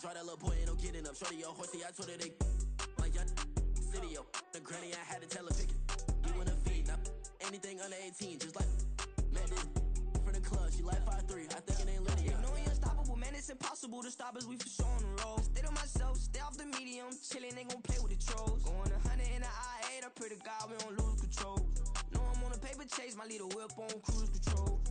draw that little boy, ain't no getting up. Shorty, your horsey, I told her they like young video. The granny, I had to tell her pick it. You wanna feed, now anything under 18, just like met this from the club. She like 5'3", I think it ain't lit yet. No, we unstoppable, man, it's impossible to stop us, we for sure on the road. Stay to myself, stay off the medium, chillin', they gon' play with the trolls. Going 100 in the I-8, I pray to God we don't lose control. No, I'm on a paper chase, my little whip on cruise control.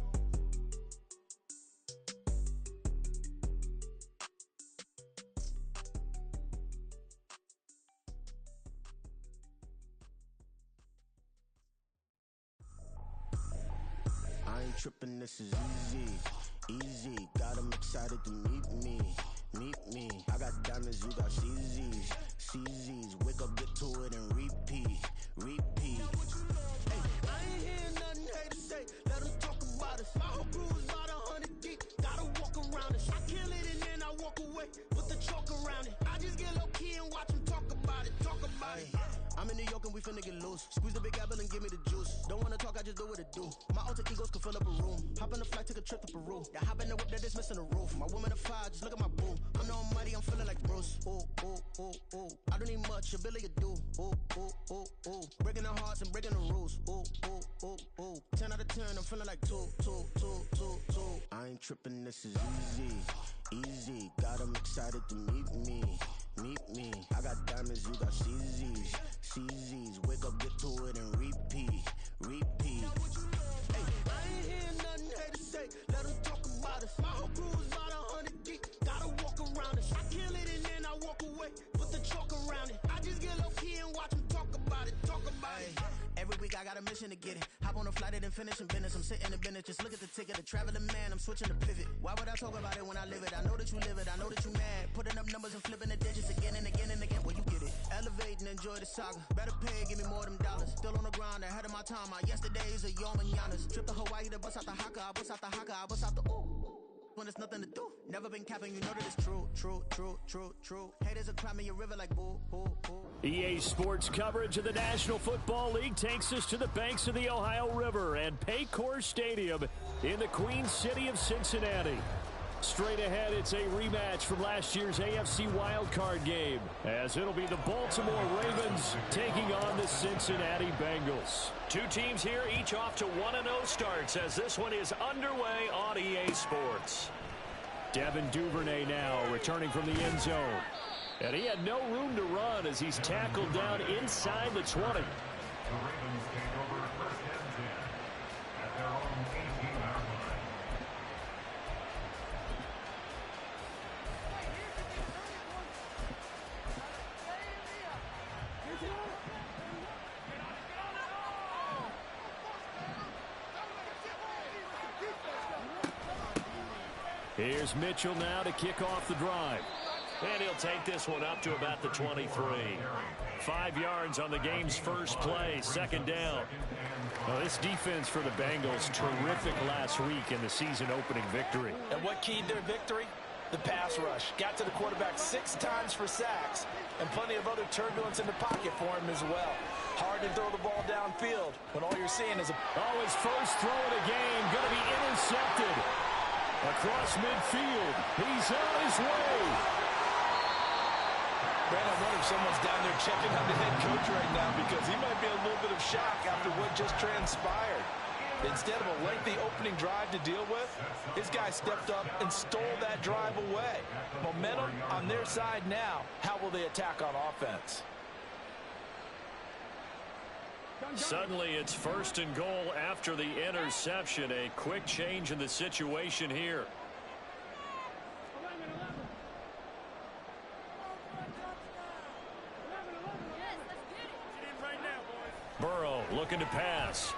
I ain't trippin', this is easy, easy. Got 'em excited to meet me. I got diamonds, you got CZs. Wake up, get to it, and repeat. Hey, I ain't hear nothing haters say. Let 'em talk about us. My whole crew is about 100 deep. Gotta walk around it. I kill it and then I walk away. Put the chalk around it. I just get low key and watch 'em talk about it. I'm in New York and we finna get loose. Squeeze the big apple and give me the juice. Don't wanna talk, I just do what it do. My alter egos can fill up a room. Hop in the flight, take a trip to Peru. The hop in the whip that is missing the roof. My woman a fire, just look at my boo. I'm no mighty, I'm feeling like Bruce. Ooh. I don't need much, ability to do. Ooh. Breaking the hearts and breaking the rules. Ooh. 10 out of 10, I'm feeling like two. I ain't tripping, this is easy. Got 'em excited to meet me. I got diamonds, you got CZs. Wake up, get to it, and repeat. Hey, I ain't hear nothing haters say. Let 'em talk about us. My whole crew is about 100 deep. Gotta walk around it. I kill it and then I walk away. Put the chalk around it. I just get low key and watch 'em talk about it. Every week I got a mission to get it. Hop on a flight and then finish in business. I'm sitting in business, just look at the ticket. A traveling man, I'm switching to pivot. Why would I talk about it when I live it? I know that you live it, I know that you mad. Putting up numbers and flipping the digits again and again. Well, you get it. Elevate and enjoy the saga. Better pay, give me more than dollars. Still on the grind, ahead of my time. My yesterdays are your mananas. Trip to Hawaii to bust out the haka. I bust out the ooh. When there's nothing to do. Never been capping, you know that it's true. Haters are climbing your river like boo. EA Sports coverage of the National Football League takes us to the banks of the Ohio River and Paycor Stadium in the Queen City of Cincinnati. Straight ahead, it's a rematch from last year's AFC wildcard game, as it'll be the Baltimore Ravens taking on the Cincinnati Bengals. Two teams here, each off to 1-0 starts, as this one is underway on EA Sports. Devin Duvernay now returning from the end zone. And he had no room to run as he's tackled down inside the 20. The Ravens take over first and 10 at their own 18-yard line. Here's Mitchell now to kick off the drive. And he'll take this one up to about the 23. 5 yards on the game's first play, second down. Well, this defense for the Bengals, terrific last week in the season-opening victory. And what keyed their victory? The pass rush. Got to the quarterback 6 times for sacks, and plenty of other turbulence in the pocket for him as well. Hard to throw the ball downfield when all you're seeing is his first throw of the game going to be intercepted. Across midfield, he's on his way. Brad, I wonder if someone's down there checking on the head coach right now, because he might be in a little bit of shock after what just transpired. Instead of a lengthy opening drive to deal with, his guy stepped up and stole that drive away. Momentum on their side now. How will they attack on offense? Suddenly it's first and goal after the interception. A quick change in the situation here. Burrow looking to pass.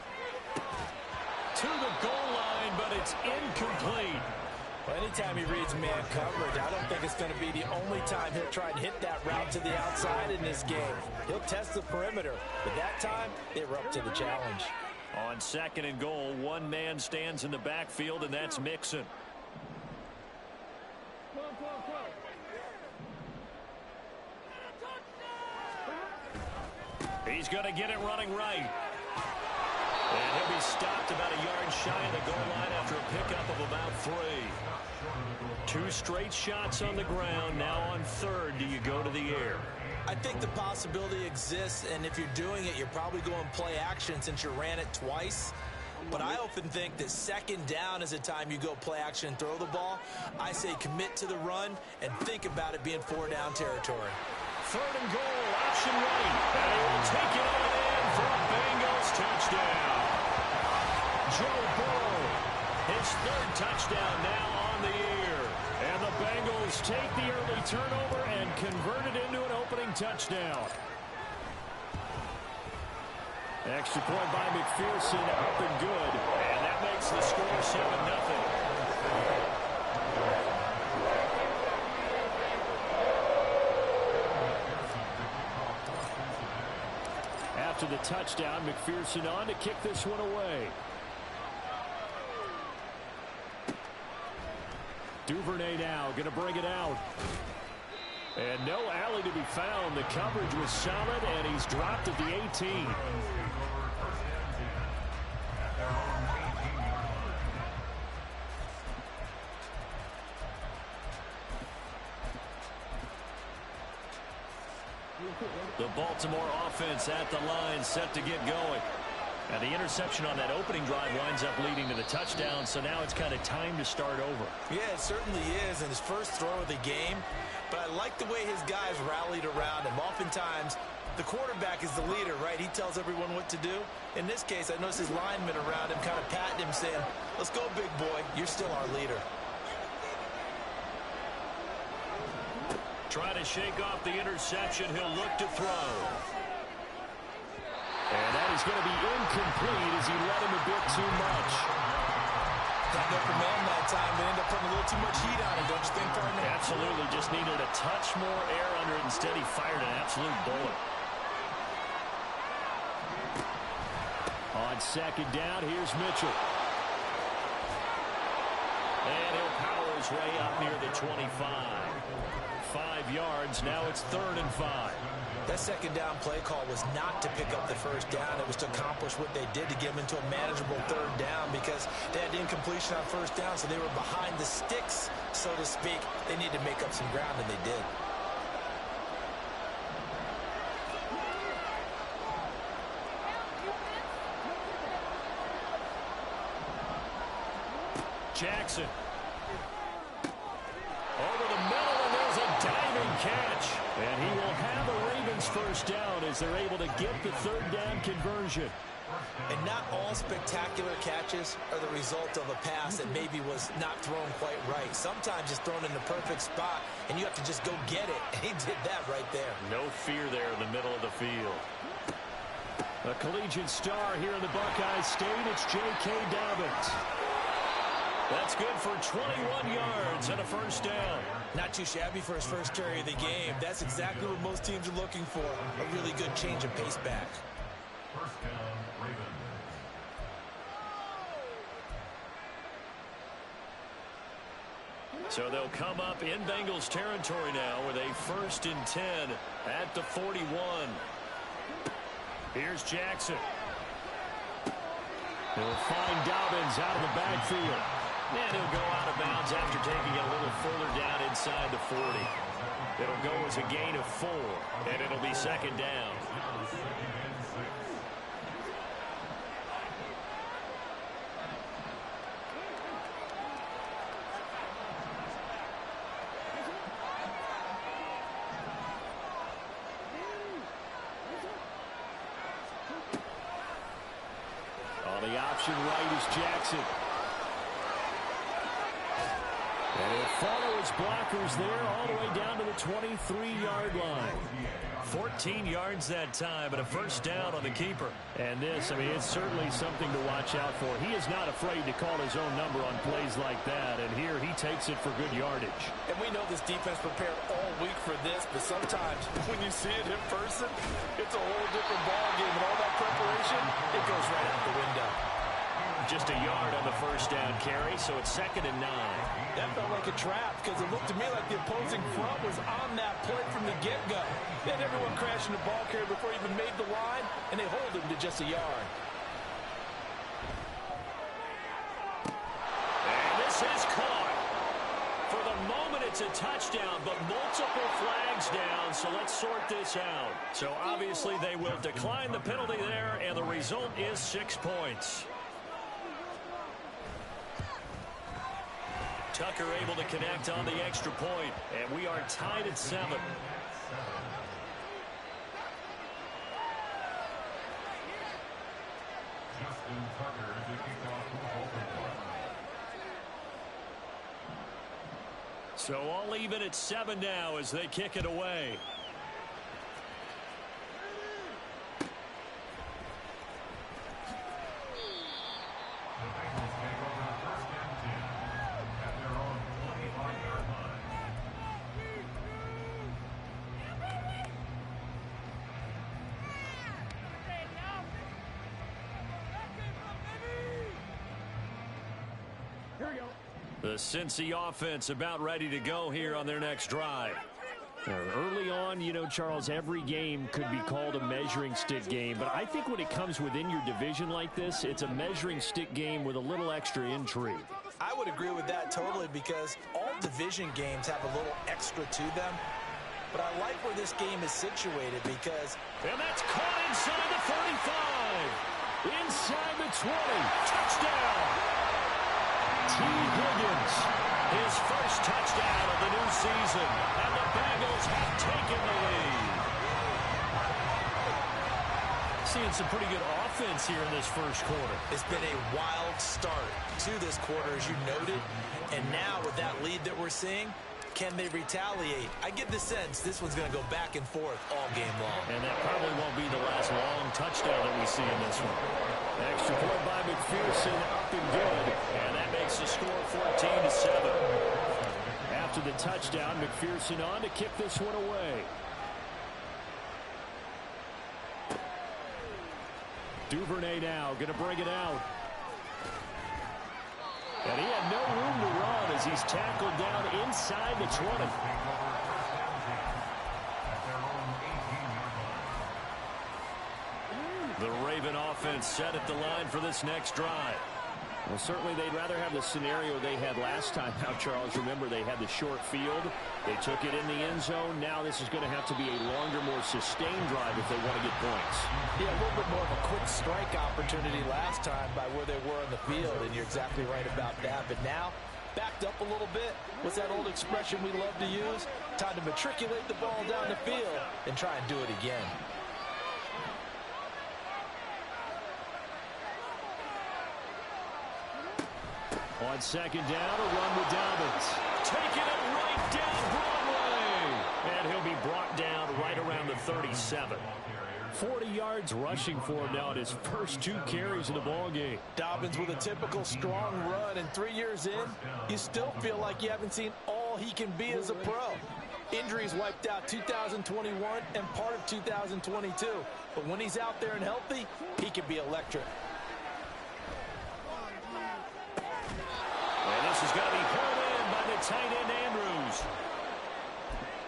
To the goal line, but it's incomplete. Well, anytime he reads man coverage, I don't think it's going to be the only time he'll try and hit that route to the outside in this game. He'll test the perimeter, but that time they were up to the challenge. On second and goal, one man stands in the backfield, and that's Mixon. He's going to get it running right. And he'll be stopped about a yard shy of the goal line after a pickup of about 3. Two straight shots on the ground. Now on third, do you go to the air? I think the possibility exists, and if you're doing it, you're probably going play action since you ran it twice. But I often think that second down is a time you go play action and throw the ball. I say commit to the run and think about it being 4-down territory. Third and goal, option right. And he will take it on in for a Bengals touchdown. Joe Burrow, his third touchdown now on the year. And the Bengals take the early turnover and convert it into an opening touchdown. Extra point by McPherson, up and good. And that makes the score 7-0. After the touchdown, McPherson on to kick this one away. Duvernay now going to bring it out. And no alley to be found. The coverage was solid, and he's dropped at the 18. The Baltimore offense at the line, set to get going. And the interception on that opening drive winds up leading to the touchdown, so now it's kind of time to start over. Yeah, it certainly is, and his first throw of the game. But I like the way his guys rallied around him. Oftentimes, the quarterback is the leader, right? He tells everyone what to do. In this case, I noticed his linemen around him kind of patting him, saying, "Let's go, big boy. You're still our leader." Try to shake off the interception. He'll look to throw. And that is going to be incomplete as he let him a bit too much. Got no command that time. They end up putting a little too much heat on him, don't you think, partner? Absolutely. Just needed a touch more air under it. Instead, he fired an absolute bullet. On second down, here's Mitchell. And he'll power his way up near the 25. 5 yards. Now it's 3rd and 5. That second down play call was not to pick up the first down. It was to accomplish what they did to get them into a manageable 3rd down because they had incompletion on first down, so they were behind the sticks, so to speak. They needed to make up some ground, and they did. Jackson. Over the middle, and there's a diving catch. And he will have the Ravens first down as they're able to get the 3rd down conversion. And not all spectacular catches are the result of a pass that maybe was not thrown quite right. Sometimes it's thrown in the perfect spot, and you have to just go get it. And he did that right there. No fear there in the middle of the field. A collegiate star here in the Buckeye State. It's J.K. Dobbins. That's good for 21 yards and a first down. Not too shabby for his first carry of the game. That's exactly what most teams are looking for. A really good change of pace back. First down, Ravens. So they'll come up in Bengals territory now with a 1st and 10 at the 41. Here's Jackson. He'll find Dobbins out of the backfield. And he'll go out of bounds after taking it a little further down inside the 40. It'll go as a gain of 4, and it'll be 2nd down. On the option right is Jackson. And he'll follow his blockers there all the way down to the 23-yard line. 14 yards that time, and a first down on the keeper. And this, I mean, it's certainly something to watch out for. He is not afraid to call his own number on plays like that, and here he takes it for good yardage. And we know this defense prepared all week for this, but sometimes when you see it in person, it's a whole different ballgame, and all that preparation, it goes right out the window. Just a yard on the first down carry, so it's 2nd and 9. That felt like a trap because it looked to me like the opposing front was on that play from the get-go. They had everyone crashing the ball carrier before he even made the line, and they hold him to just a yard. And this is caught. It's a touchdown, but multiple flags down, so let's sort this out. So obviously they will decline the penalty there, and the result is 6 points. Tucker able to connect on the extra point, and we are tied at 7. Justin Tucker to kick off the Baltimore. So all even at 7 now as they kick it away. The Bengals take over the first and 10 at their own 25-yard line. The Cincy offense about ready to go here on their next drive. Early on, you know, Charles, every game could be called a measuring stick game, but I think when it comes within your division like this, it's a measuring stick game with a little extra intrigue. I would agree with that totally because all division games have a little extra to them. But I like where this game is situated because... And that's caught inside the 35. Inside the 20. Touchdown. T. Higgins, his first touchdown of the new season, and the Bengals have taken the lead. Seeing some pretty good offense here in this first quarter. It's been a wild start to this quarter, as you noted, and now with that lead that we're seeing, can they retaliate? I get the sense this one's going to go back and forth all game long. And that probably won't be the last long touchdown that we see in this one. Extra point by McPherson, up and good, and that makes the score 14-7. After the touchdown, McPherson on to kick this one away. Duvernay now going to bring it out. And he had no room to run as he's tackled down inside the 20. The Raven offense set at the line for this next drive. Well, certainly they'd rather have the scenario they had last time. Now, Charles, remember they had the short field. They took it in the end zone. Now this is going to have to be a longer, more sustained drive if they want to get points. Yeah, a little bit more of a quick strike opportunity last time by where they were on the field, and you're exactly right about that. But now, backed up a little bit. What's that old expression we love to use? Time to matriculate the ball down the field and try and do it again. On second down, a run with Dobbins. Taking it right down Broadway. And he'll be brought down right around the 37. 40 yards rushing for him now in his first 2 carries in the ballgame. Dobbins with a typical strong run, and 3 years in, you still feel like you haven't seen all he can be as a pro. Injuries wiped out 2021 and part of 2022. But when he's out there and healthy, he can be electric. And this is going to be pulled in by the tight end Andrews.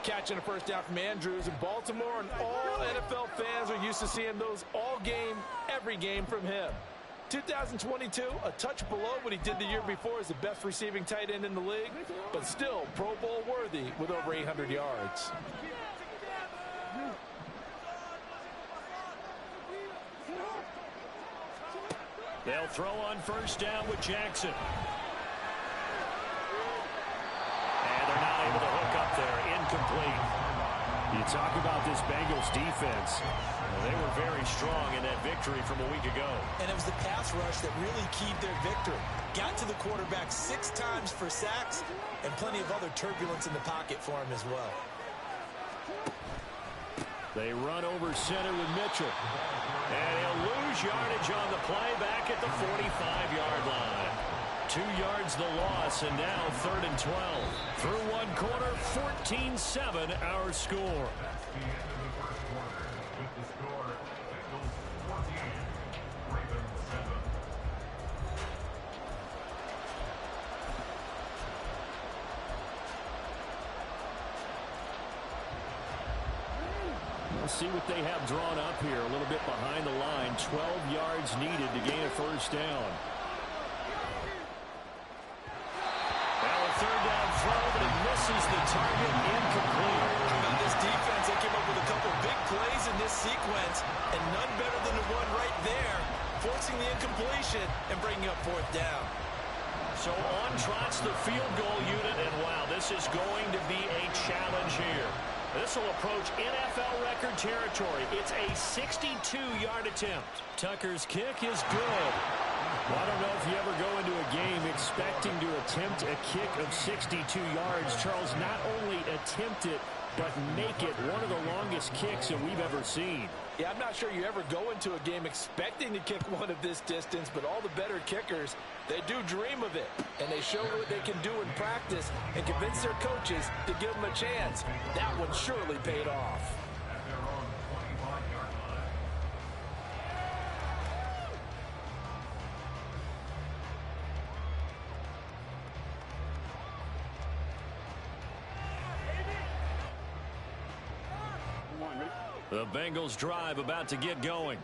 Catching a first down from Andrews in Baltimore, and all NFL fans are used to seeing those all game, every game from him. 2022, a touch below what he did the year before as the best receiving tight end in the league, but still Pro Bowl worthy with over 800 yards. They'll throw on first down with Jackson. And they're not able to hook up there. Incomplete. You talk about this Bengals defense. Well, they were very strong in that victory from a week ago. And it was the pass rush that really keyed their victory. Got to the quarterback 6 times for sacks and plenty of other turbulence in the pocket for him as well. They run over center with Mitchell. And he'll lose yardage on the play back at the 45-yard line. 2 yards the loss, and now 3rd and 12. Through one quarter, 14-7 our score. That's the end of the first quarter. With the score, Bengals 14, Ravens 7. We'll see what they have drawn up here. A little bit behind the line. 12 yards needed to gain a first down. Well, a third down throw, but it misses the target incomplete. On this defense, they came up with a couple big plays in this sequence, and none better than the one right there, forcing the incompletion and bringing up fourth down. So on trots the field goal unit, and wow, this is going to be a challenge here. This will approach NFL record territory. It's a 62-yard attempt. Tucker's kick is good. Well, I don't know if you ever go into a game expecting to attempt a kick of 62 yards. Charles, not only attempt it, but make it one of the longest kicks that we've ever seen. Yeah, I'm not sure you ever go into a game expecting to kick one of this distance, but all the better kickers, they do dream of it, and they show what they can do in practice and convince their coaches to give them a chance. That one surely paid off. At their own 25-yard line. The Bengals drive about to get going.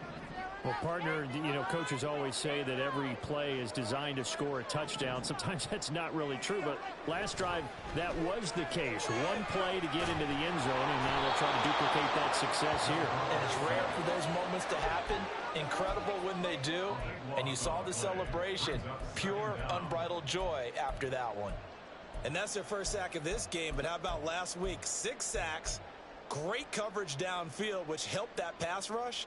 Well, partner, coaches always say that every play is designed to score a touchdown. Sometimes that's not really true, but last drive, that was the case. One play to get into the end zone, and now they'll try to duplicate that success here. And it's rare for those moments to happen. Incredible when they do. And you saw the celebration. Pure, unbridled joy after that one. And that's their first sack of this game, but how about last week? 6 sacks, great coverage downfield, which helped that pass rush.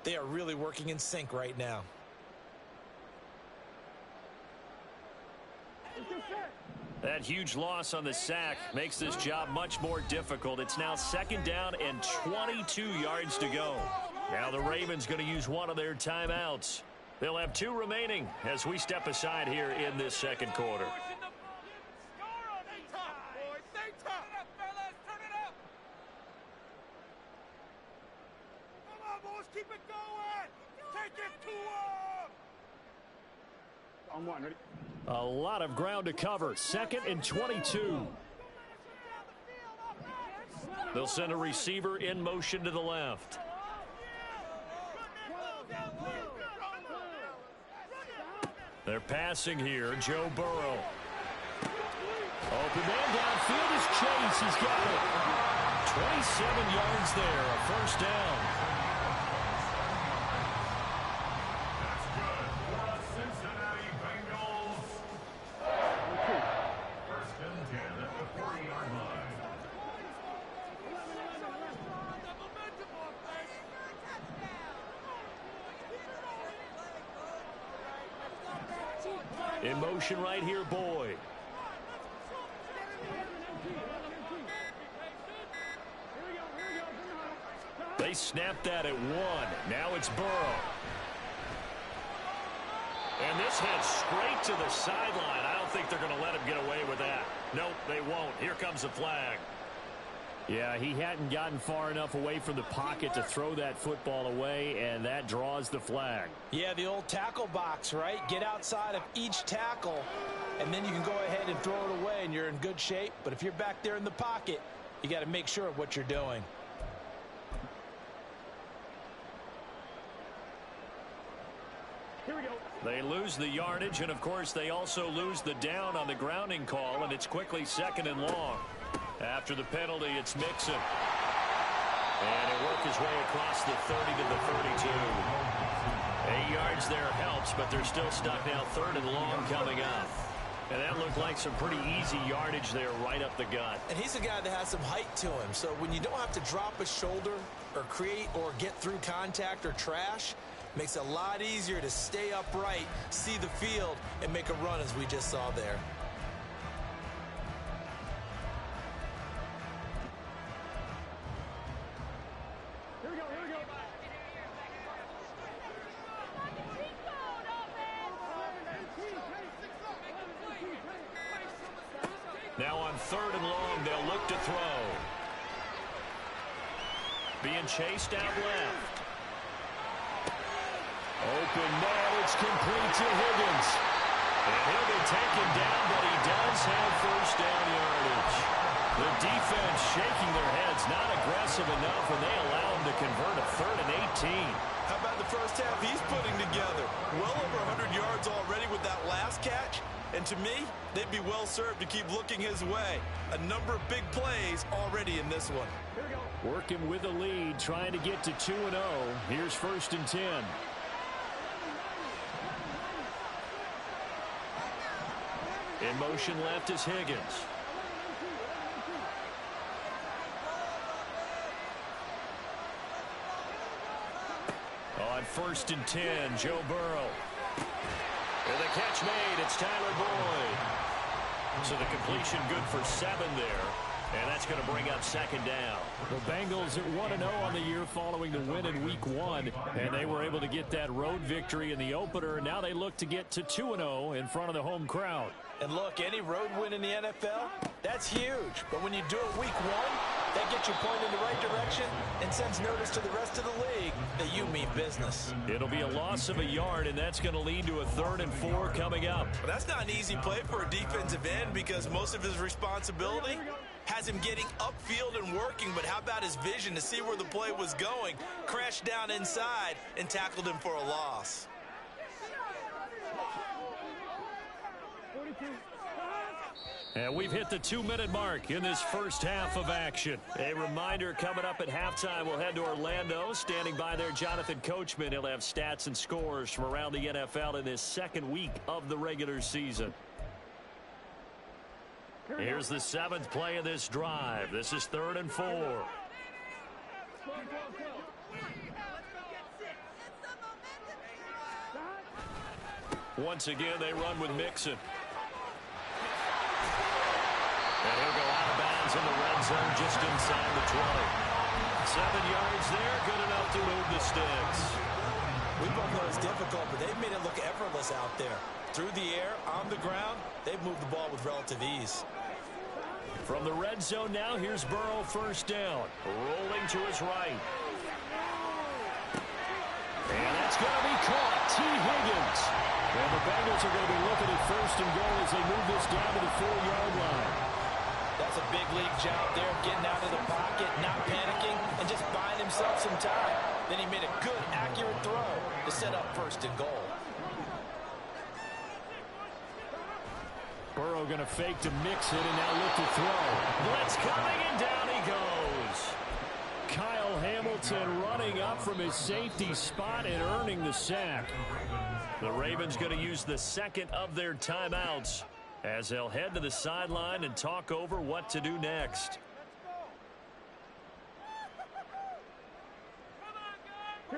They are really working in sync right now. That huge loss on the sack makes this job much more difficult. It's now 2nd down and 22 yards to go. Now the Ravens going to use one of their timeouts. They'll have 2 remaining as we step aside here in this second quarter. Keep it going! Take it to him! On one, ready? A lot of ground to cover. 2nd and 22. They'll send a receiver in motion to the left. They're passing here. Joe Burrow. Open man downfield is Chase. He's got it. 27 yards there. A first down. In motion right here, Boyd. They snapped that at 1. Now it's Burrow. And this heads straight to the sideline. I don't think they're going to let him get away with that. Nope, they won't. Here comes the flag. Yeah, he hadn't gotten far enough away from the pocket to throw that football away, and that draws the flag. Yeah, the old tackle box, right? Get outside of each tackle, and then you can go ahead and throw it away, and you're in good shape. But if you're back there in the pocket, you got to make sure of what you're doing. Here we go. They lose the yardage, and, of course, they also lose the down on the grounding call, and it's quickly 2nd and long. After the penalty, it's Mixon. And he'll work his way across the 30 to the 32. 8 yards there helps, but they're still stuck now 3rd and long coming up. And that looked like some pretty easy yardage there right up the gut. And he's a guy that has some height to him. So when you don't have to drop a shoulder or create or get through contact or trash, makes it a lot easier to stay upright, see the field, and make a run as we just saw there. Now on 3rd and long, they'll look to throw. Being chased out left. Open man, it's complete to Higgins. And he'll be taken down, but he does have first down yardage. The defense shaking their heads, not aggressive enough, and they allow him to convert a 3rd and 18. How about the first half he's putting together? Well over 100 yards already with that last catch. And to me, they'd be well served to keep looking his way. A number of big plays already in this one. Working with a lead, trying to get to 2-0. Here's 1st and 10. In motion left is Higgins. On 1st and 10, Joe Burrow. And the catch made, it's Tyler Boyd. So the completion good for 7 there. And that's going to bring up 2nd down. The Bengals at 1-0 on the year following the win in Week 1. And they were able to get that road victory in the opener. Now they look to get to 2-0 in front of the home crowd. And look, any road win in the NFL, that's huge. But when you do it Week 1, that gets you pointed in the right direction and sends notice to the rest of the league that you mean business. It'll be a loss of a yard, and that's going to lead to a 3rd and 4 coming up. But that's not an easy play for a defensive end because most of his responsibility has him getting upfield and working. But how about his vision to see where the play was going? Crashed down inside and tackled him for a loss. And we've hit the 2-minute mark in this first half of action. A reminder, coming up at halftime, we'll head to Orlando. Standing by there, Jonathan Coachman. He'll have stats and scores from around the NFL in this 2nd week of the regular season. Here's the 7th play of this drive. This is 3rd and 4. Once again, they run with Mixon. And he'll go out of bounds in the red zone just inside the 20. 7 yards there, good enough to move the sticks. We both know it's difficult, but they've made it look effortless out there. Through the air, on the ground, they've moved the ball with relative ease. From the red zone now, here's Burrow 1st down. Rolling to his right. And that's going to be caught. T. Higgins. And the Bengals are going to be looking at 1st and goal as they move this down to the 4-yard line. That's a big league job there, getting out of the pocket, not panicking, and just buying himself some time. Then he made a good, accurate throw to set up 1st and goal. Burrow going to fake to mix it and now look to throw. Blitz coming and down he goes. Kyle Hamilton running up from his safety spot and earning the sack. The Ravens going to use the 2nd of their timeouts as they'll head to the sideline and talk over what to do next.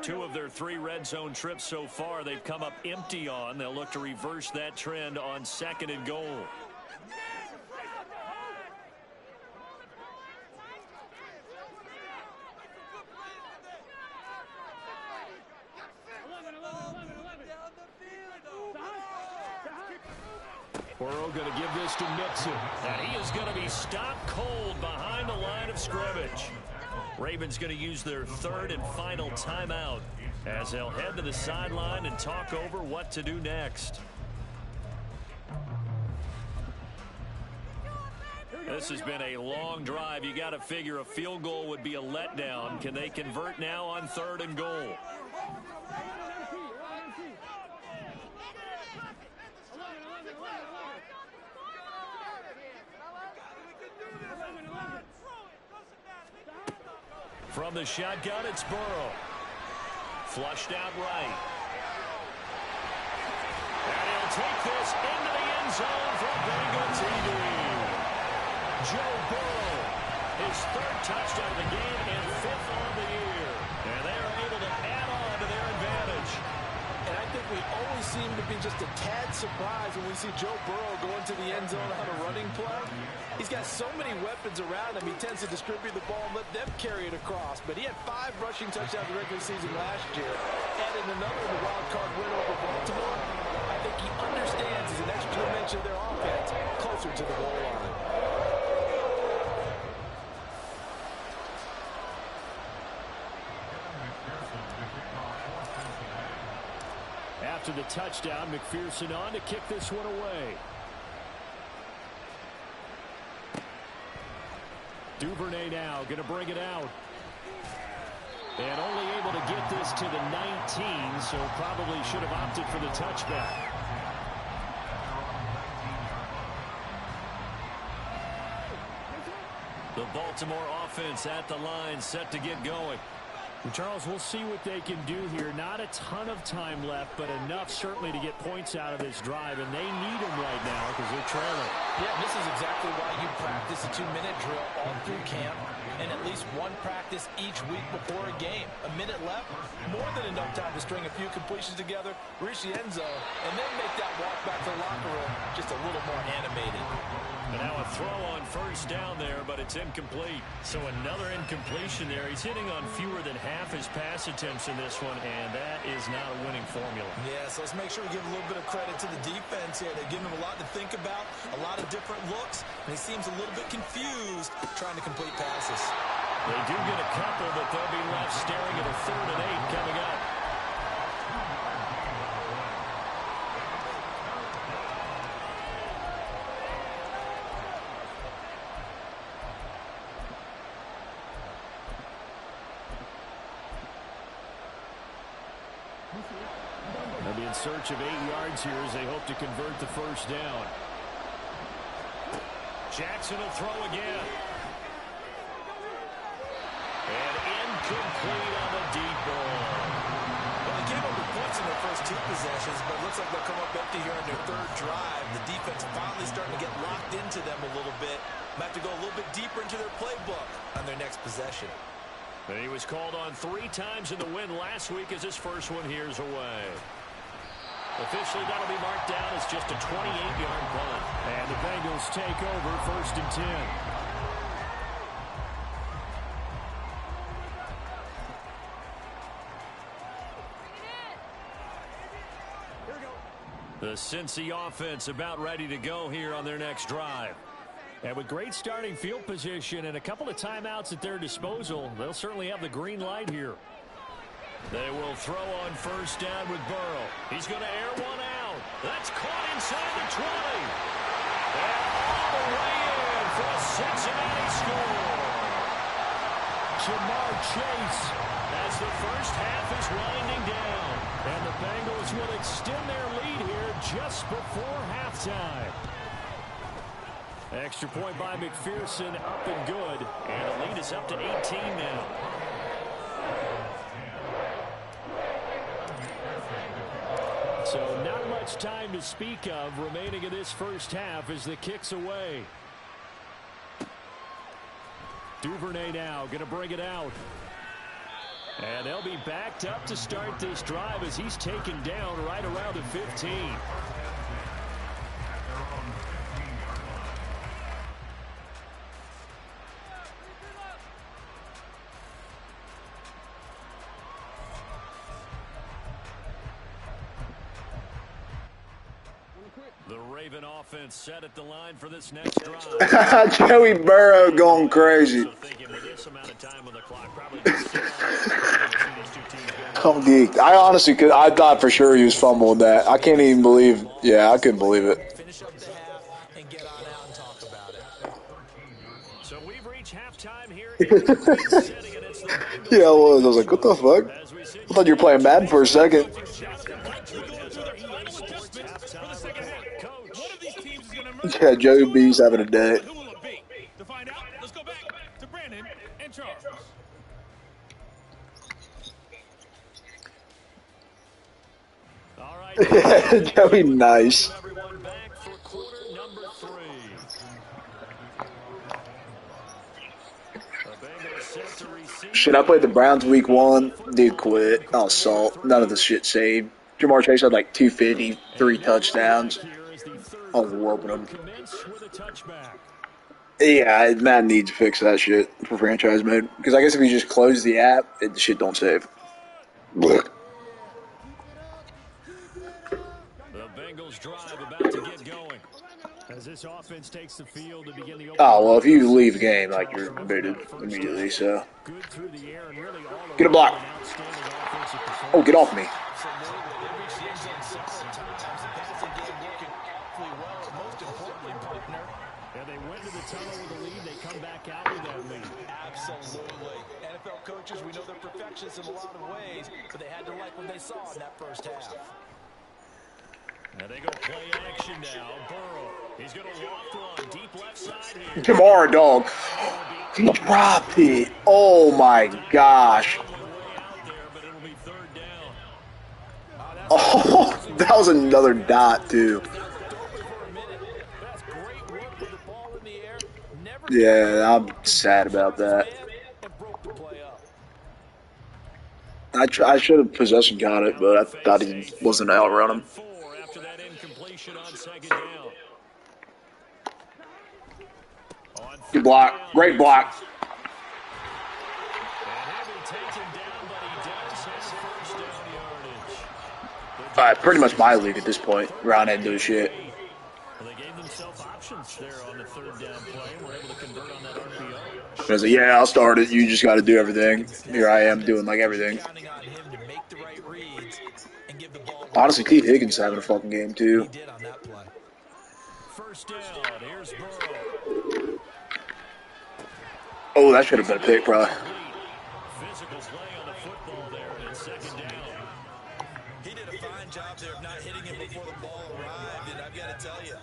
Two of their 3 red zone trips so far they've come up empty on. They'll look to reverse that trend on 2nd and goal. Burrow going to give this to Mixon. And he is going to be stopped cold behind the line of scrimmage. Ravens going to use their 3rd and final timeout as they'll head to the sideline and talk over what to do next. This has been a long drive. You got to figure a field goal would be a letdown. Can they convert now on 3rd and goal? From the shotgun, it's Burrow. Flushed out right. And he'll take this into the end zone for Bengal TD. Joe Burrow, his 3rd touchdown of the game and 5th on the year. And they are able to add on to their advantage. And I think we always seem to be just a tad surprised when we see Joe Burrow go into the end zone on a running play. He's got so many weapons around him, he tends to distribute the ball and let them carry it across. But he had 5 rushing touchdowns in the regular season last year. Added another in the wild card win over Baltimore. I think he understands as an extra dimension of their offense closer to the goal line. After the touchdown, McPherson on to kick this one away. Duvernay now going to bring it out. And only able to get this to the 19, so probably should have opted for the touchback. The Baltimore offense at the line, set to get going. And Charles, we'll see what they can do here. Not a ton of time left, but enough certainly to get points out of this drive, and they need them right now because they're trailing. Yeah, this is exactly why you practice a 2-minute drill all through camp and at least one practice each week before a game. A minute left, more than enough time to string a few completions together, reach the end zone, and then make that walk back to the locker room just a little more animated. And now a throw on first down there, but it's incomplete. So another incompletion there. He's hitting on fewer than half his pass attempts in this one, and that is not a winning formula. Yeah, so let's make sure we give a little bit of credit to the defense here. They've given him a lot to think about, a lot of different looks, and he seems a little bit confused trying to complete passes. They do get a couple, but they'll be left staring at a 3rd and 8 coming up. They'll be in search of 8 yards here as they hope to convert the first down. Jackson will throw again. And incomplete on the deep ball. Well, they came up with points in their first 2 possessions, but it looks like they'll come up empty here on their 3rd drive. The defense finally starting to get locked into them a little bit. Might have to go a little bit deeper into their playbook on their next possession. And he was called on 3 times in the win last week as his first one here's away. Officially, that'll be marked down as just a 28-yard punt. And the Bengals take over 1st and 10. The Cincy offense about ready to go here on their next drive. And with great starting field position and a couple of timeouts at their disposal, they'll certainly have the green light here. They will throw on first down with Burrow. He's going to air one out. That's caught inside the 20. And all the way in for a Cincinnati score. Jamar Chase as the first half is winding down. And the Bengals will extend their lead here just before halftime. Extra point by McPherson, up and good. And the lead is up to 18 now. So not much time to speak of remaining in this first half as the kick's away. Duvernay now going to bring it out. And they'll be backed up to start this drive as he's taken down right around the 15. The Raven offense set at the line for this next drive. Joey Burrow going crazy. I'm geeked. I honestly could. I thought for sure he was fumbling that. I can't even believe. Yeah, I couldn't believe it. Finish up the half and get on out and talk about it. So we've reached halftime here. Yeah, I was. I was like, what the fuck? I thought you were playing Madden for a second. Yeah, Joey B's having a day. To find out, let's go back to Brandon and Charles. All right. Joey, nice. Everyone back for quarter number 3. Shit, I played the Browns week 1. Dude quit. Oh, salt. None of the shit saved. Jamar Chase had like 250, 3 touchdowns. I was whooping him. Yeah, Madden needs to fix that shit for franchise mode. Because I guess if you just close the app, the shit don't save. The Bengals drive about to get going. As this offense takes the field to begin the oh, well, if you leave the game, like, you're booted immediately, so. Get a block. Oh, get off me. And they went to the tunnel with a lead. They come back out with that lead. anxious in a lot of ways, but they had to like what they saw in that first half. And they go play action now. Burrow. He's going to walk run deep left side here. Jamar, dog. He dropped it. Oh my gosh. Oh, that was another dot too. Yeah, I'm sad about that. I should have possession got it, but I thought he wasn't outrun him. After that incompletion on second down. Good block. Great block. All right, pretty much my league at this point. Ron ain't doing shit. They gave themselves options there on the third down play and were able to convert on that RPO. I was like, yeah, I'll start it. You just got to do everything. Here I am doing like everything. Honestly, T. Higgins having a fucking game too. First down, here's Burrow. Oh, that should have been a pick, probably. Physical play on the football there, and it's second down. He did a fine job there of not hitting it before the ball arrived, and I've got to tell you,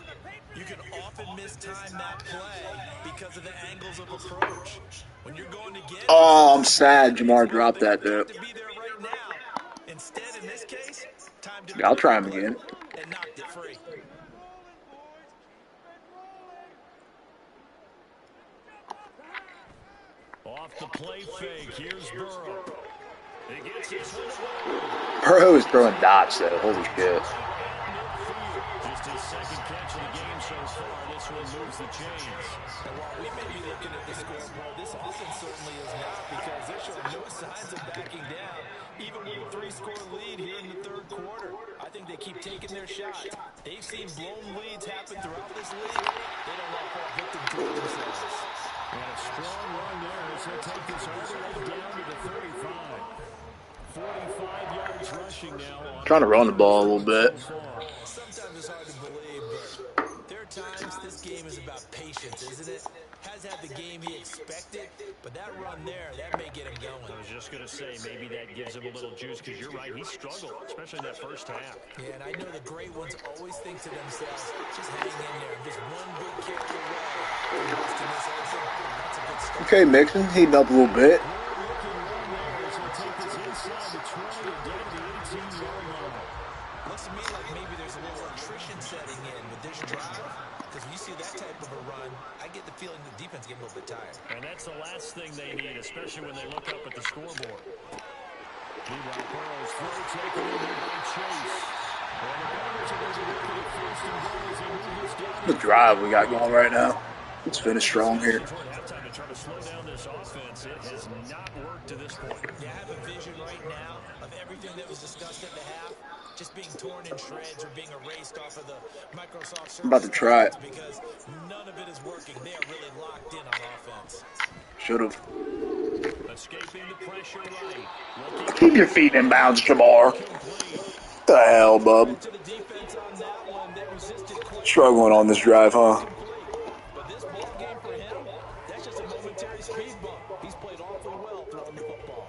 you can often mistime that play because of the angles of approach. When you're going to get Oh, I'm sad Jamar dropped that, though. Instead, in this case, time to I'll try him again. and knocked it free. Off the play fake, here's Burrow. He gets his Burrow is throwing dots, though. Holy shit. Just his second catch of the game so far. This one moves the chains. And while we may be looking at the scoreboard, this offense certainly is not, because they're showing no signs of backing down, even with a 3-score lead here in the third quarter. I think they keep taking their shots. They've seen blown leads happen throughout this league. They don't want to fall victim to it themselves. And a strong run there as they take this all the way down to the 35. 45 yards rushing now. Trying to run the ball a little bit. Sometimes it's hard to believe, but there are times this game is about patience, isn't it? Has had the game he expected, but that run there, that may get him going. I was just going to say, maybe that gives him a little juice, because you're right, he struggled, especially in that first half. Yeah, and I know the great ones always think to themselves, just hang in there, just one big carry away. That's a good start. Okay, Mixon, heating up a little bit. Looks to me like maybe there's a little attrition setting in with this drive, because when you see that type of a run, I get the feeling the defense getting a little bit tired. And that's the last thing they need, especially when they look up at the scoreboard. Meanwhile, Burrow's throw taken over by Chase. And the Bengals are going to look at first and goal as they move this down. The drive we got going right now. Let's finish strong here. Halftime to try to slow down this offense. It has not worked to this point. You have a vision right now of everything that was discussed at the half just being torn in shreds or being erased off of the Microsoft Surface. I'm about to try it. Because none of it is working. They are really locked in on offense. Should have. Escaping the pressure right. Keep your feet in bounds, Jamar. What the hell, bub? Struggling on this drive, huh? But this ball game for him, that's just a momentary speed bump. He's played awfully well throwing the football.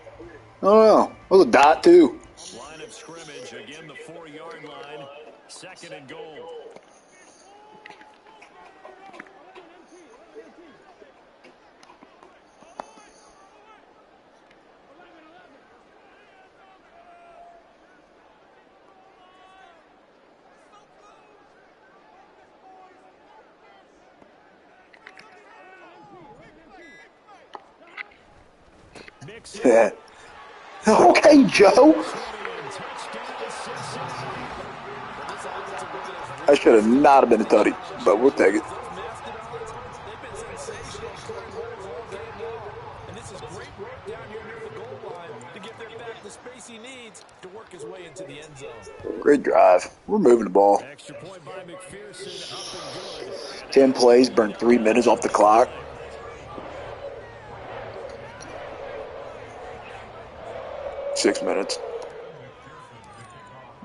Oh, that was a dot, too. Line of scrimmage, again the 4-yard line. Second and goal. Yeah. Okay, Joe. That should have not have been a tutty, but we'll take it. Great drive. We're moving the ball. 10 plays, burned 3 minutes off the clock. Six minutes.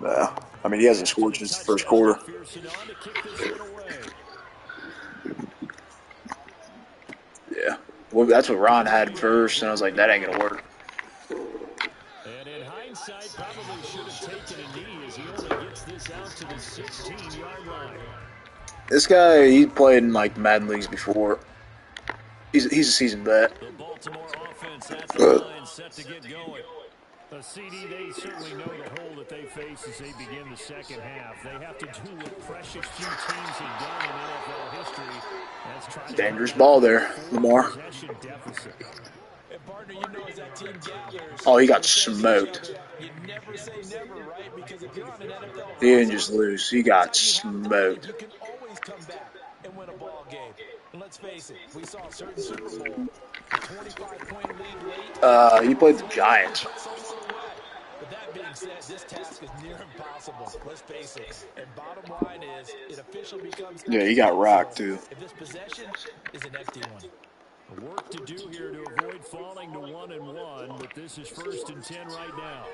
Yeah. I mean, he hasn't scored since the first quarter. Yeah. Well, that's what Ron had first, and I was like, that ain't going to work. probably should have taken a knee as he only gets this out to the 16-yard line. This guy, he played in like Madden leagues before. He's a seasoned vet. The Baltimore offense at the line set to get going. A CD, they certainly know the hole that they face as they begin the second half. They have to do what precious few teams have done in NFL history. That's trying Dangerous ball there, Lamar. Oh, he got smoked. He didn't just lose. He got smoked. You can always come back and win a ball game. And let's face it, we saw a certain Super Bowl, 25-point lead late. He played the Giants. But that being said, this task is near impossible. Let's face it. And bottom line is, it officially becomes... Yeah, he got rocked, too. If this possession is an empty one. Work to do here to avoid falling to 1-1, but this is 1st and 10 right now.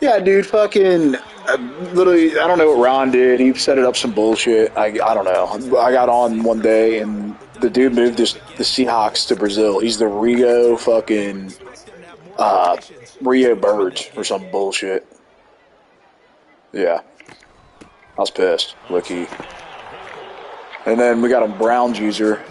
Yeah, dude, fucking, literally, I don't know what Ron did. He set it up some bullshit. I don't know. I got on one day, and the dude moved the Seahawks to Brazil. He's the Rio fucking, Rio Birds or some bullshit. Yeah. I was pissed. Lucky. And then we got a Browns user,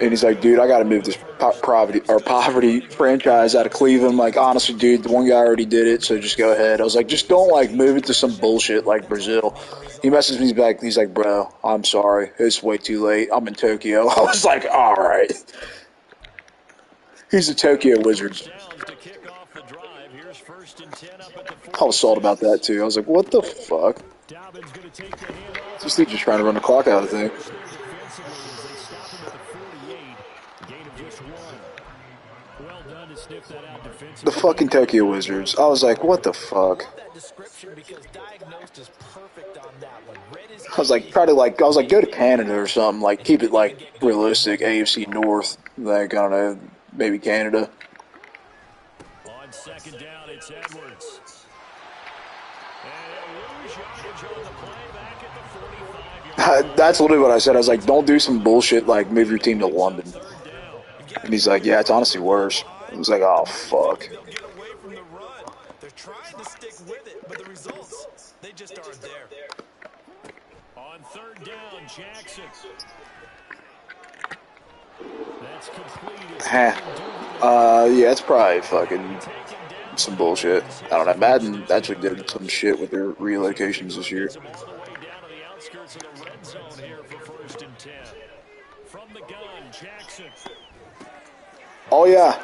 and he's like, dude, I got to move this poverty franchise out of Cleveland. Like, honestly, dude, the one guy already did it, so just go ahead. I was like, just don't, like, move it to some bullshit like Brazil. He messages me back, he's like, bro, I'm sorry. It's way too late. I'm in Tokyo. I was like, all right. He's the Tokyo Wizards. I was salty about that, too. I was like, what the fuck? This dude just trying to run the clock out of the thing. The fucking Tokyo Wizards. I was like, what the fuck? I was like, try to like, I was like, go to Canada or something. Like, keep it like realistic. AFC North. Like, I don't know, maybe Canada. On 2nd down, it's Edwards. That's literally what I said. I was like, don't do some bullshit like move your team to London. And he's like, yeah, it's honestly worse. I was like, oh, fuck. They're trying to stick with it, but the results, they just aren't there. On 3rd down, Jackson. That's completed. Yeah, it's probably fucking some bullshit. I don't know. Madden actually did some shit with their relocations this year. Oh, yeah.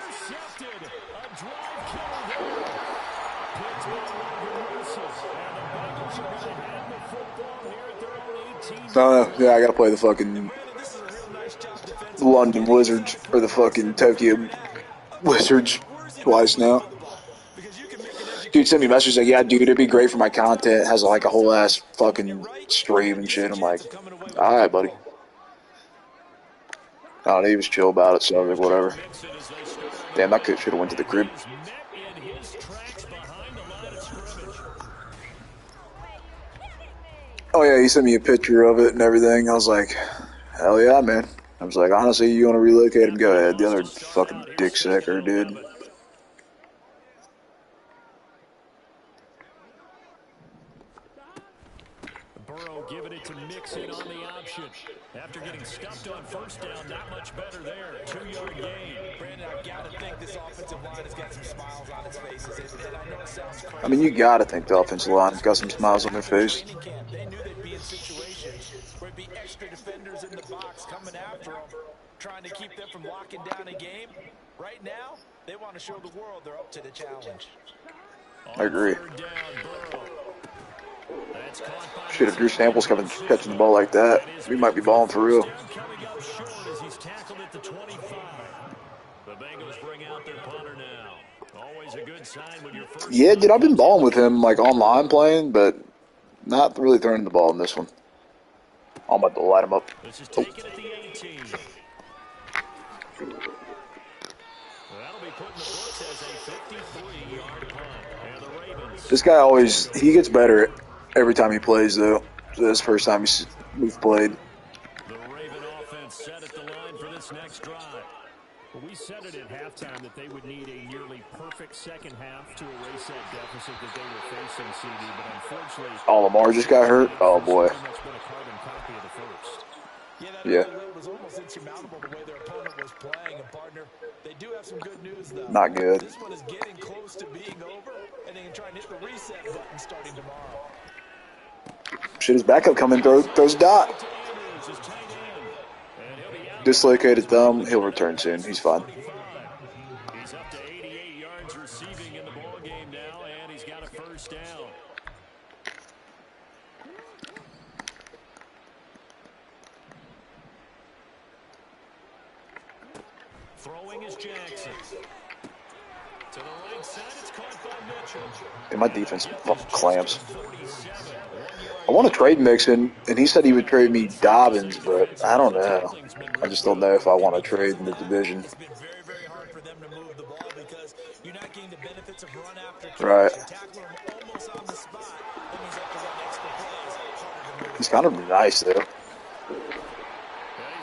No, yeah, I gotta play the fucking London Wizards or the fucking Tokyo Wizards twice now. Dude sent me a message like, yeah, dude, it'd be great for my content. It has like a whole ass fucking stream and shit. I'm like, alright, buddy. I don't know, he was chill about it, so I was like, whatever. Damn, that kid should have went to the crib. Oh yeah, he sent me a picture of it and everything. I was like, hell yeah, man. I was like, honestly, you want to relocate him? Go ahead. The other fucking dick sucker, dude. Burrow giving it to Mixon on the option. After getting stuffed on 1st down, not much better there. 2-yard gain. Brandon, I've got to think this offensive line has got some smiles on its faces. And I know it sounds crazy. I mean, you gotta think the offensive line's got some smiles on their face. They knew they'd be in situations where it'd be extra defenders in the box coming after them, trying to keep them from locking down a game. Right now, they want to show the world they're up to the challenge. I agree. Shit, if Drew Sample's coming catching the ball like that, we might be balling for real. Yeah, dude, I've been balling with him like online playing, but not really throwing the ball in this one. I'm about to light him up. Oh. This guy always, he gets better every time he plays, though. So this is the first time we've played. The Raven offense set at the line for this next drive. Well, we said it at halftime that they would need a nearly perfect second half to erase that deficit that they were facing, CD, but unfortunately... Oh, Lamar just got hurt? Oh, boy. Yeah. Was almost insurmountable the way their opponent was playing. And partner, they do have some good news, though. Not good. This one is getting close to being over, and they can try and hit the reset button starting tomorrow. Shit, his backup coming, throws a dot. Dislocated thumb. He'll return soon. He's fine. He's up to 88 yards receiving in the ball game now, and he's got a first down. Throwing is Jackson. To the right side, it's caught by Mitchell. And my defense fucking clamps. I want to trade Mixon, and he said he would trade me Dobbins, but I don't know. I just don't know if I want to trade in the division. It's been very, very hard for them to move the ball because you're not getting the benefits of run after catch. Right. Tackler almost on the spot. That means you have to run extra plays. He's kind of nice, though.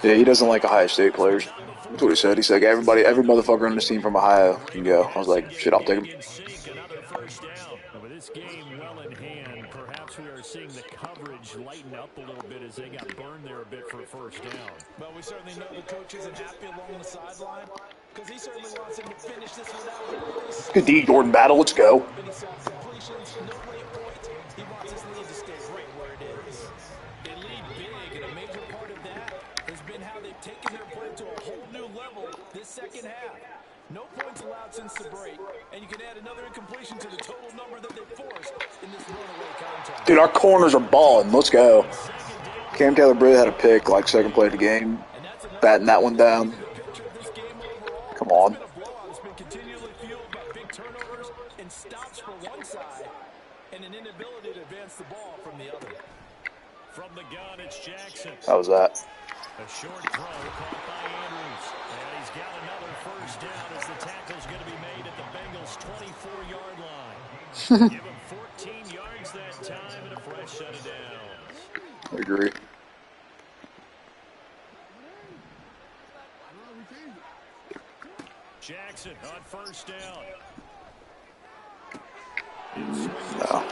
Yeah, he doesn't like Ohio State players. That's what he said. He said, every motherfucker on this team from Ohio can go. I was like, shit, I'll take him. With this game well in hand, perhaps we are seeing the coverage lighten up a little bit as they got burned there a bit for a first down. Well, we certainly know the coach isn't happy along the sideline because he certainly wants him to finish this without. Good D, Jordan battle. Let's go. He wants his lead to stay right where it is. They lead big, and a major part of that has been how they've taken their play to a whole new level this second half. No points allowed since the break, and you can add another incompletion to the total number that they forced in this runaway contact. Dude, our corners are balling. Let's go. Cam Taylor-Britt had a pick, like, second play of the game. Batting that one down. Come on. It's been continually fueled by big turnovers and stops for one side and an inability to advance the ball from the other. From the gun, it's Jackson. How was that? A short throw caught by Andrews. And he's got another first down as the tackle's going to be made at the Bengals' 24-yard line. Give him 14 yards that time and a fresh set of downs. I agree. Jackson on first down. No.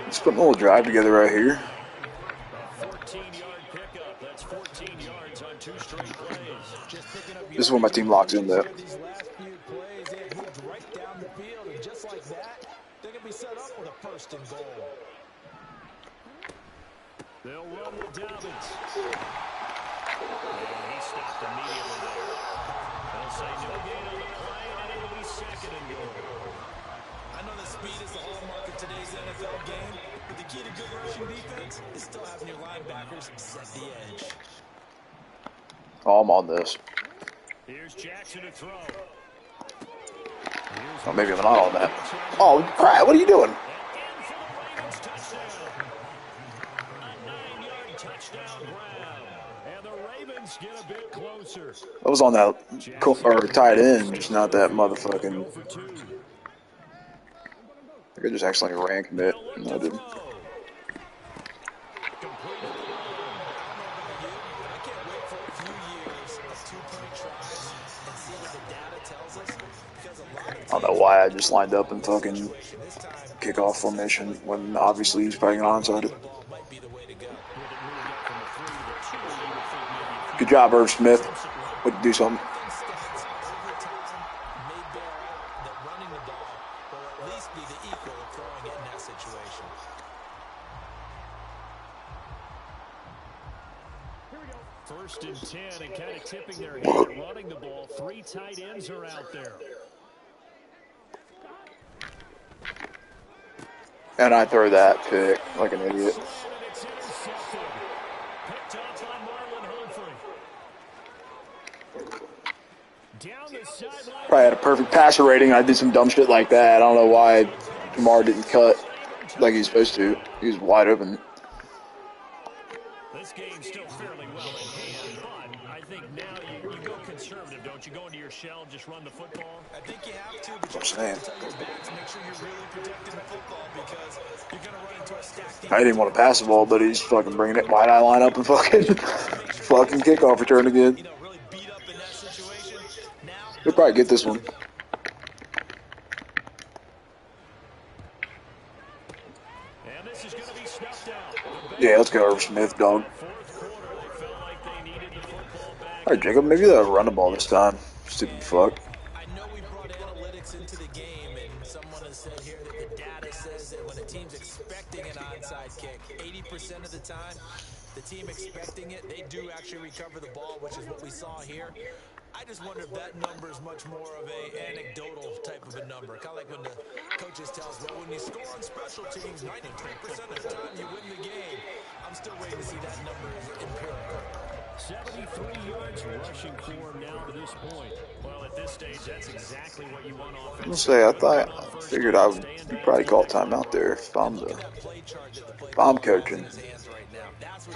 Let's put a little drive together right here. 14-yard pickup. That's 14 yards on 2 straight plays. This is where my team locks in, though. These last few plays, they moved right down the field, and just like that, they can be set up with a first and goal. They'll run with Dobbins. And he stopped immediately there. They'll say no gain on the play, and it'll be second and goal. I know that speed is the hallmark of today's NFL game, but the key to good rushing defense is still having your linebackers set the edge. Oh, I'm on this. Here's Jackson to throw. Oh, maybe I'm not on that. Oh, crap. What are you doing? I was on that or tight end, just not that motherfucking. I think I just accidentally ran commit. No, I didn't. I don't know why I just lined up in fucking kickoff formation when obviously he's probably going onside it. Good job, Irv Smith. Way to do something. First and 10 and kind of tipping their hand running the ball. 3 tight ends are out there. And I throw that pick like an idiot. Probably had a perfect passer rating. I did some dumb shit like that. I don't know why Jamar didn't cut like he's supposed to. He was wide open. This game's still fairly well in hand, but I think now you go conservative, don't don't you go into your shell, just run the football? I think you have to, but you That's also what I'm have to tell your backs, make sure you're really protecting the football because you're going to run into a stacked I didn't want to pass the ball, but he's fucking bringing it wide eye line up and fucking kickoff return again. You know, really beat up in that situation. Now, He'll probably get this one. And this is going to be snuffed out. Yeah, let's go, Irv Smith, dog. All right, Jacob, maybe they'll run the ball this time. Stupid fuck. I know we brought analytics into the game, and someone has said here that the data says that when a team's expecting an onside kick, 80% of the time, the team expecting it, they do actually recover the ball, which is what we saw here. I just wonder if that number is much more of a anecdotal type of a number. Kind of like when the coaches tell us, well, when you score on special teams, 93% of the time you win the game. I'm still waiting to see that number is empirical. 73 yards rushing for him now to this point. Well, at this stage, that's exactly what you want I'm gonna say, I figured I would probably call timeout there if I'm coaching. That's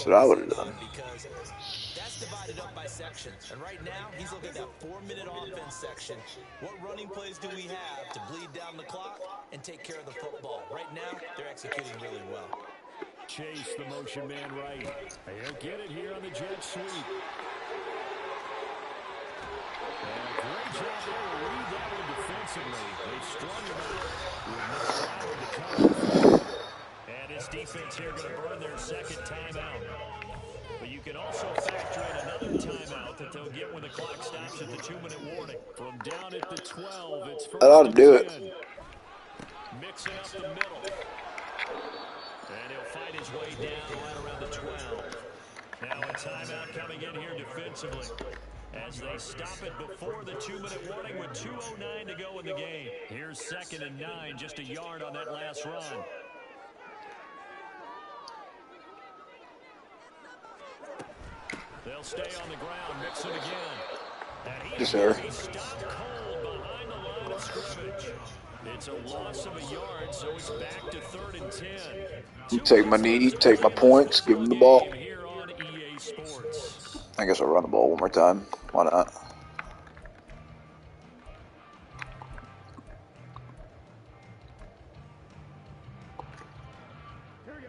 what I would have done. That's divided up by sections. And right now, he's looking at that 4-minute offense section. What running plays do we have to bleed down the clock and take care of the football? Right now, they're executing really well. Chase, the motion man right. He'll get it here on the jet sweep. And a great job there to read that one defensively. They strung him out with no power to cover. And his defense here going to burn their second timeout. But you can also factor in another timeout that they'll get when the clock stops at the 2-minute warning. From down at the 12, it's first That ought to do it. Mixing up the middle. And he'll fight his way down right around the 12. Now a timeout coming in here defensively as they stop it before the 2-minute warning with 2:09 to go in the game. Here's 2nd and 9, just a yard on that last run. They'll stay on the ground, mix it again. And Yes, sir. he's stopped cold behind the line of scrimmage. It's a loss of a yard, so it's back to 3rd and 10. You take my knee, take my points, give him the ball. Here on EA Sports. I guess I'll run the ball one more time. Why not?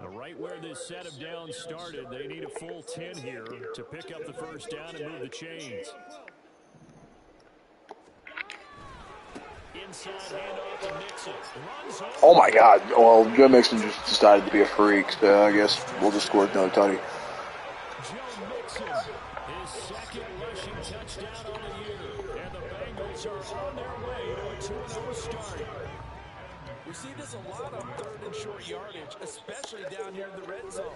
Right where this set of downs started, they need a full 10 here to pick up the first down and move the chains. Inside handoff to Mixon. Oh my God! Well, Joe Mixon just decided to be a freak, so I guess we'll just score another tutty. Joe Mixon, his second rushing touchdown on the year, and the Bengals are on their way to a 2-0 start. We see this a lot on 3rd and short yardage, especially down here in the red zone.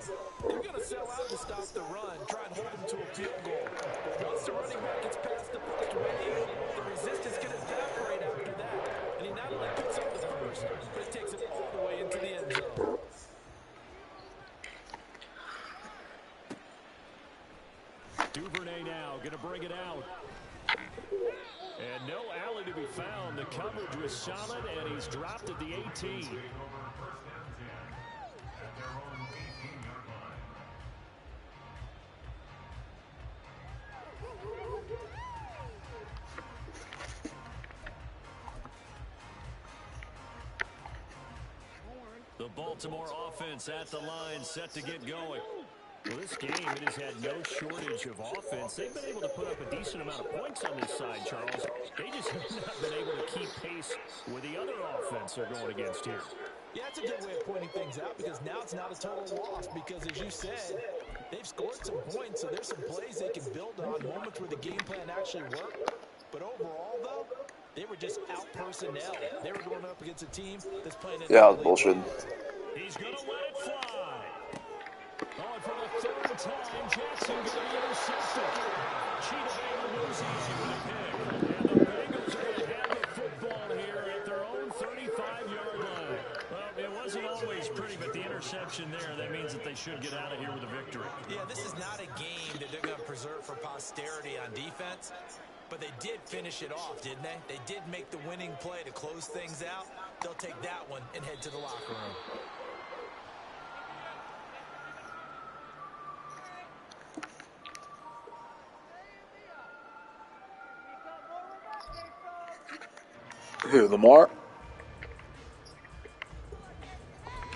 You're going to sell out to stop the run, try and hold them to a field goal. But once the running back gets past the first wave, the resistance can evaporate after that. And he not only picks up the first, but he takes it all the way into the end zone. Duvernay now going to bring it out. And no alley to be found. The coverage was solid, and he's dropped at the 18. The Baltimore offense at the line, set to get going. Well, this game, it has had no shortage of offense. They've been able to put up a decent amount of points on this side, Charles. They just have not been able to keep pace with the other offense they're going against here. Yeah, that's a good way of pointing things out because now it's not a total loss because, as you said, they've scored some points, so there's some plays they can build on, moments where the game plan actually worked. But overall, though, they were just out-personnel. They were going up against a team that's playing in Yeah, bullshit. He's going to let it fly. On for the 3rd time, Jackson going to be intercepted. Cheetah Banger losing with a pick. And the Bengals are going to have the football here at their own 35-yard line. Well, it wasn't always pretty, but the interception there, that means that they should get out of here with a victory. Yeah, this is not a game that they're going to preserve for posterity on defense. But they did finish it off, didn't they? They did make the winning play to close things out. They'll take that one and head to the locker room. Who, Lamar?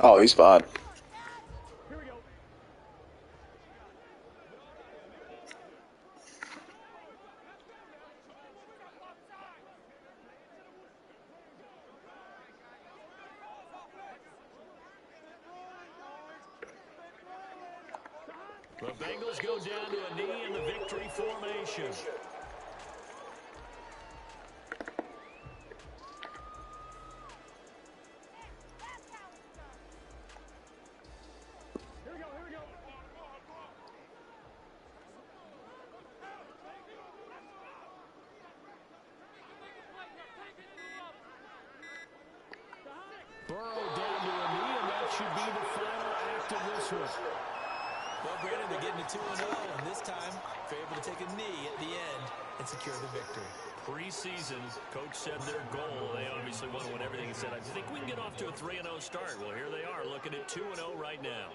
Oh, he's fine. The Bengals go down to a knee in the victory formation. Burrow down to a knee, and that should be the final act of this one. Well, Brandon, they're getting to 2-0, and this time they're able to take a knee at the end and secure the victory. Preseason, coach said their goal, they obviously want to win everything. He said, I think we can get off to a 3-0 start. Well, here they are, looking at 2-0 right now.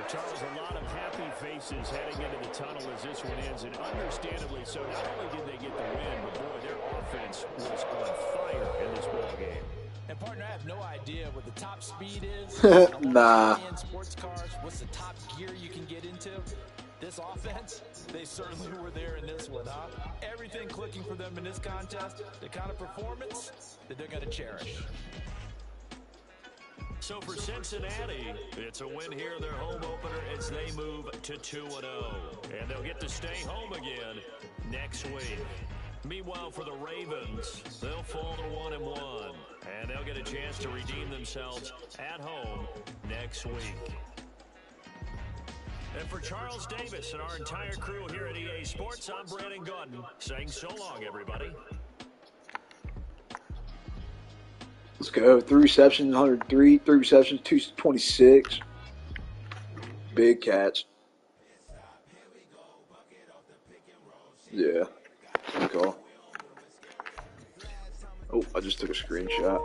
Charles, a lot of happy faces heading into the tunnel as this one ends, and understandably so. Not only did they get the win, but boy, their offense was on fire in this ball game. And partner, I have no idea what the top speed is. Nah. Sports cars, what's the top gear you can get into? This offense, they certainly were there in this one, huh? Everything clicking for them in this contest, the kind of performance that they're going to cherish. So for Cincinnati, it's a win here, their home opener, as they move to 2-0. And they'll get to stay home again next week. Meanwhile, for the Ravens, they'll fall to 1-1. And they'll get a chance to redeem themselves at home next week. And for Charles Davis and our entire crew here at EA Sports, I'm Brandon Gaudin saying so long, everybody. Let's go. 3 receptions, 103. 3 receptions, 226. Big catch. Yeah. Good call. Oh, I just took a screenshot.